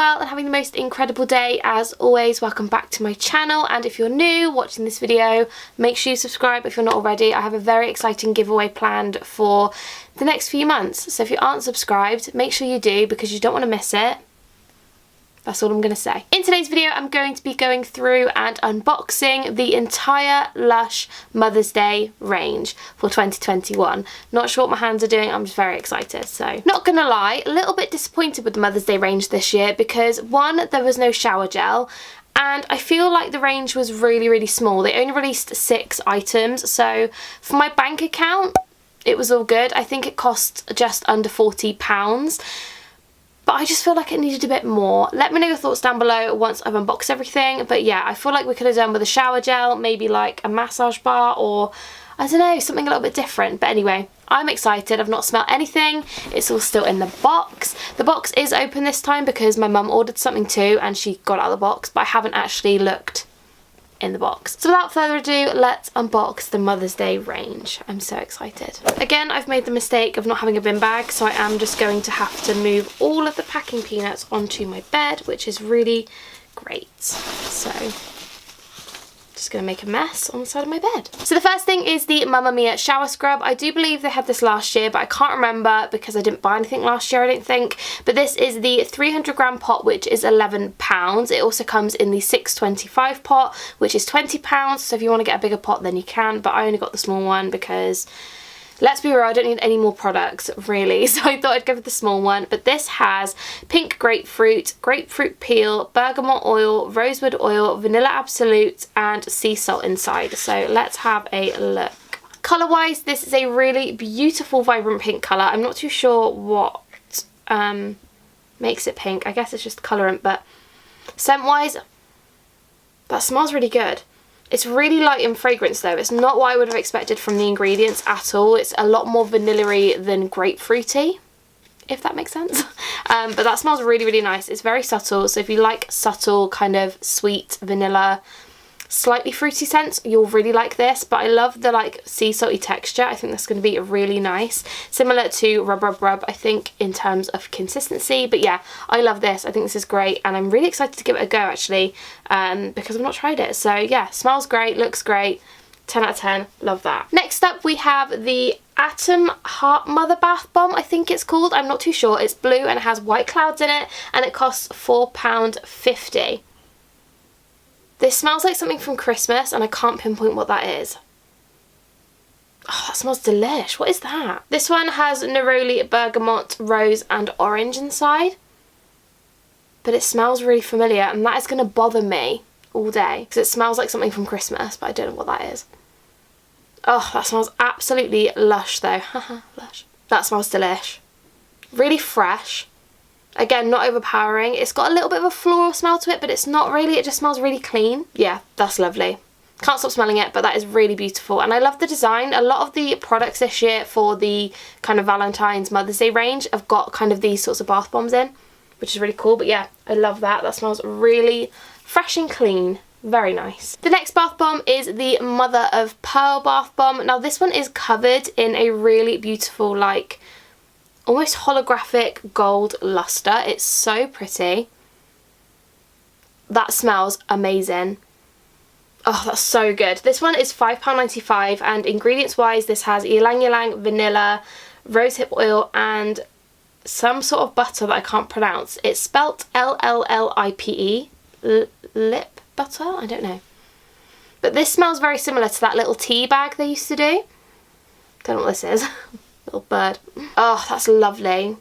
well and having the most incredible day. As always, welcome back to my channel, and if you're new watching this video, make sure you subscribe if you're not already. I have a very exciting giveaway planned for the next few months, so if you aren't subscribed, make sure you do because you don't want to miss it. That's all I'm going to say. In today's video, I'm going to be going through and unboxing the entire LUSH Mother's Day range for 2021. Not sure what my hands are doing, I'm just very excited. So, not gonna lie, a little bit disappointed with the Mother's Day range this year because one, there was no shower gel, and I feel like the range was really small. They only released 6 items, so for my bank account, it was all good. I think it cost just under £40. But I just feel like it needed a bit more. Let me know your thoughts down below once I've unboxed everything. But yeah, I feel like we could have done with a shower gel, maybe like a massage bar, or I don't know, something a little bit different. But anyway, I'm excited. I've not smelled anything. It's all still in the box. The box is open this time because my mum ordered something too and she got it out of the box, but I haven't actually looked in the box. So without further ado, let's unbox the Mother's Day range. I'm so excited. Again, I've made the mistake of not having a bin bag, so I am just going to have to move all of the packing peanuts onto my bed, which is really great. So just gonna make a mess on the side of my bed. So the first thing is the Mamma Mia shower scrub. I do believe they had this last year, but I can't remember because I didn't buy anything last year, I don't think. But this is the 300g pot, which is £11. It also comes in the 625 pot, which is £20. So if you want to get a bigger pot, then you can, but I only got the small one because, let's be real, I don't need any more products, really. So I thought I'd go for the small one. But this has pink grapefruit, grapefruit peel, bergamot oil, rosewood oil, vanilla absolute, and sea salt inside. So let's have a look. Colour-wise, this is a really beautiful, vibrant pink colour. I'm not too sure what makes it pink. I guess it's just the colourant, but scent-wise, that smells really good. It's really light in fragrance though. It's not what I would have expected from the ingredients at all. It's a lot more vanilla-y than grapefruity, if that makes sense. But that smells really nice. It's very subtle, so if you like subtle kind of sweet vanilla, slightly fruity scents, you'll really like this. But I love the like sea salty texture. I think that's going to be really nice. Similar to Rub Rub Rub, I think, in terms of consistency. But yeah, I love this. I think this is great, and I'm really excited to give it a go actually, because I've not tried it. So yeah, smells great, looks great. 10 out of 10, love that. Next up we have the Atom Heart Mother Bath Bomb, I think it's called. I'm not too sure. It's blue and it has white clouds in it, and it costs £4.50. This smells like something from Christmas and I can't pinpoint what that is. Oh, that smells delish. What is that? This one has neroli, bergamot, rose and orange inside. But it smells really familiar, and that is going to bother me all day because it smells like something from Christmas, but I don't know what that is. Oh, that smells absolutely lush though. Haha, lush. That smells delish. Really fresh. Again, not overpowering. It's got a little bit of a floral smell to it, but it's not really. It just smells really clean. Yeah, that's lovely. Can't stop smelling it, but that is really beautiful. And I love the design. A lot of the products this year for the kind of Valentine's Mother's Day range have got kind of these sorts of bath bombs in, which is really cool. But yeah, I love that. That smells really fresh and clean. Very nice. The next bath bomb is the Mother of Pearl bath bomb. Now this one is covered in a really beautiful, like, almost holographic gold luster. It's so pretty. That smells amazing. Oh, that's so good. This one is £5.95, and ingredients wise this has ylang ylang, vanilla, rosehip oil and some sort of butter that I can't pronounce. It's spelt L-L-L-I-P-E. Lip butter? I don't know. But this smells very similar to that little tea bag they used to do. Don't know what this is. Little bird. Oh, that's lovely.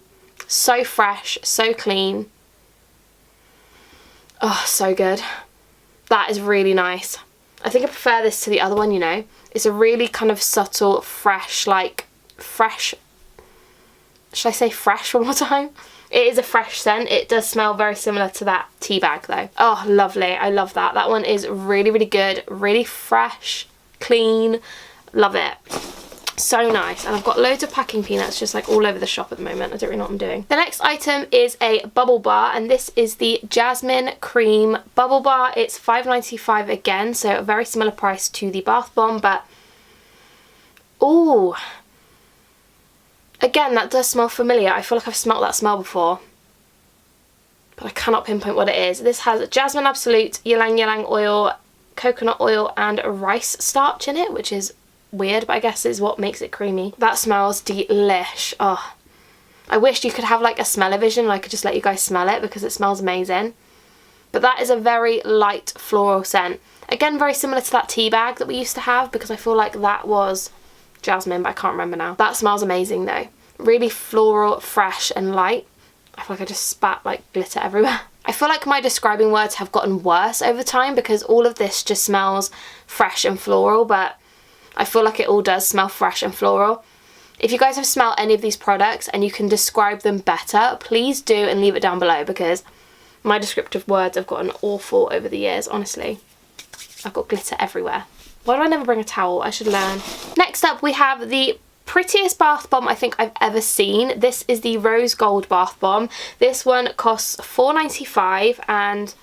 So fresh, so clean. Oh, so good. That is really nice. I think I prefer this to the other one, you know. It's a really kind of subtle, fresh, like, fresh... Should I say fresh one more time? It is a fresh scent. It does smell very similar to that tea bag though. Oh, lovely. I love that. That one is really good. Really fresh, clean. Love it. So nice. And I've got loads of packing peanuts just like all over the shop at the moment. I don't really know what I'm doing. The next item is a bubble bar, and this is the Jasmine Cream Bubble Bar. It's £5.95 again, so a very similar price to the bath bomb, but ooh, again, that does smell familiar. I feel like I've smelt that smell before. but I cannot pinpoint what it is. This has jasmine absolute, ylang ylang oil, coconut oil and rice starch in it, which is weird, but I guess is what makes it creamy. That smells delish. Oh, I wish you could have like a smell-o-vision and I could just let you guys smell it because it smells amazing. But that is a very light floral scent. Again, very similar to that tea bag that we used to have, because I feel like that was jasmine, but I can't remember now. That smells amazing though. Really floral, fresh and light. I feel like I just spat like glitter everywhere. I feel like my describing words have gotten worse over time because all of this just smells fresh and floral, but I feel like it all does smell fresh and floral. If you guys have smelled any of these products and you can describe them better, please do and leave it down below, because my descriptive words have gotten awful over the years, honestly. I've got glitter everywhere. Why do I never bring a towel? I should learn. Next up we have the prettiest bath bomb I think I've ever seen. This is the Rose Gold Bath Bomb. This one costs $4.95 and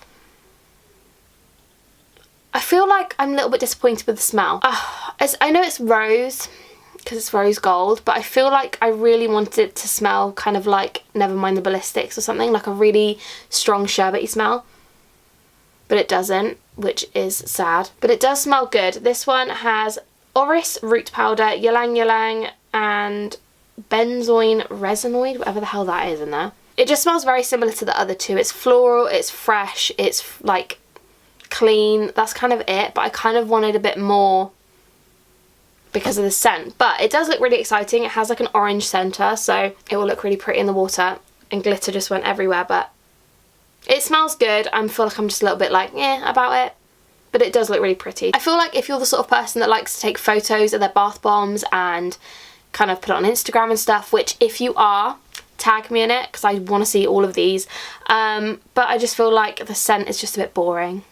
I feel like I'm a little bit disappointed with the smell. I know it's rose because it's rose gold, but I feel like I really wanted it to smell kind of like Nevermind the Ballistics or something, like a really strong sherbety smell. But it doesn't, which is sad. But it does smell good. This one has orris root powder, ylang ylang and benzoin resinoid, whatever the hell that is in there. It just smells very similar to the other two. It's floral, it's fresh, it's like clean. That's kind of it, but I kind of wanted a bit more because of the scent. But it does look really exciting. It has like an orange centre, so it will look really pretty in the water, and glitter just went everywhere, but it smells good. I feel like I'm just a little bit like, yeah, about it. But it does look really pretty. I feel like if you're the sort of person that likes to take photos of their bath bombs and kind of put it on Instagram and stuff, which if you are, tag me in it because I want to see all of these. But I just feel like the scent is just a bit boring.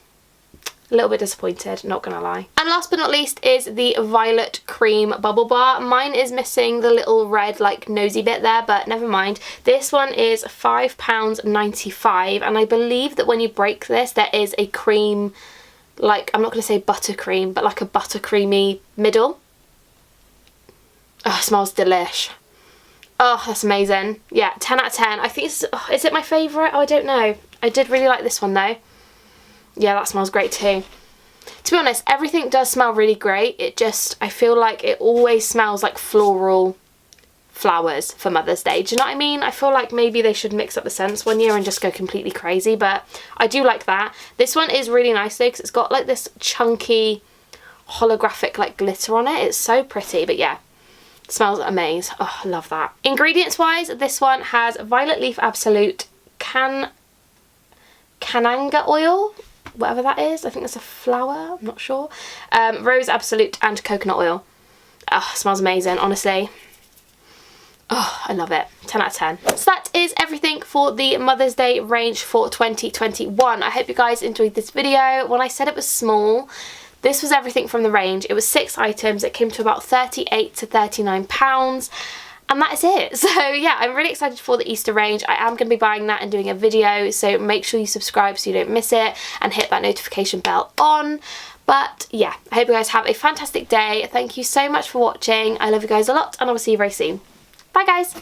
A little bit disappointed, not gonna lie. And last but not least is the Violet Cream Bubble Bar. Mine is missing the little red like nosy bit there, but never mind. This one is £5.95 and I believe that when you break this there is a cream, like, I'm not going to say buttercream, but like a buttercreamy middle. Oh, it smells delish. Oh, that's amazing. Yeah, 10 out of 10. I think it's, oh, is it my favourite? Oh, I don't know. I did really like this one though. Yeah, that smells great too. To be honest, everything does smell really great. It just, I feel like it always smells like floral flowers for Mother's Day. Do you know what I mean? I feel like maybe they should mix up the scents one year and just go completely crazy, but I do like that. This one is really nice though because it's got like this chunky holographic like glitter on it. It's so pretty, but yeah, it smells amazing. Oh, I love that. Ingredients wise, this one has Violet Leaf Absolute, Cananga oil, whatever that is. I think that's a flower, I'm not sure. Rose Absolute and coconut oil. Oh, it smells amazing, honestly. Oh, I love it. 10 out of 10. So that is everything for the Mother's Day range for 2021. I hope you guys enjoyed this video. When I said it was small, this was everything from the range. It was 6 items. It came to about £38 to £39. And that is it. So yeah, I'm really excited for the Easter range. I am going to be buying that and doing a video. So make sure you subscribe so you don't miss it. And hit that notification bell on. But yeah, I hope you guys have a fantastic day. Thank you so much for watching. I love you guys a lot and I will see you very soon. Bye guys!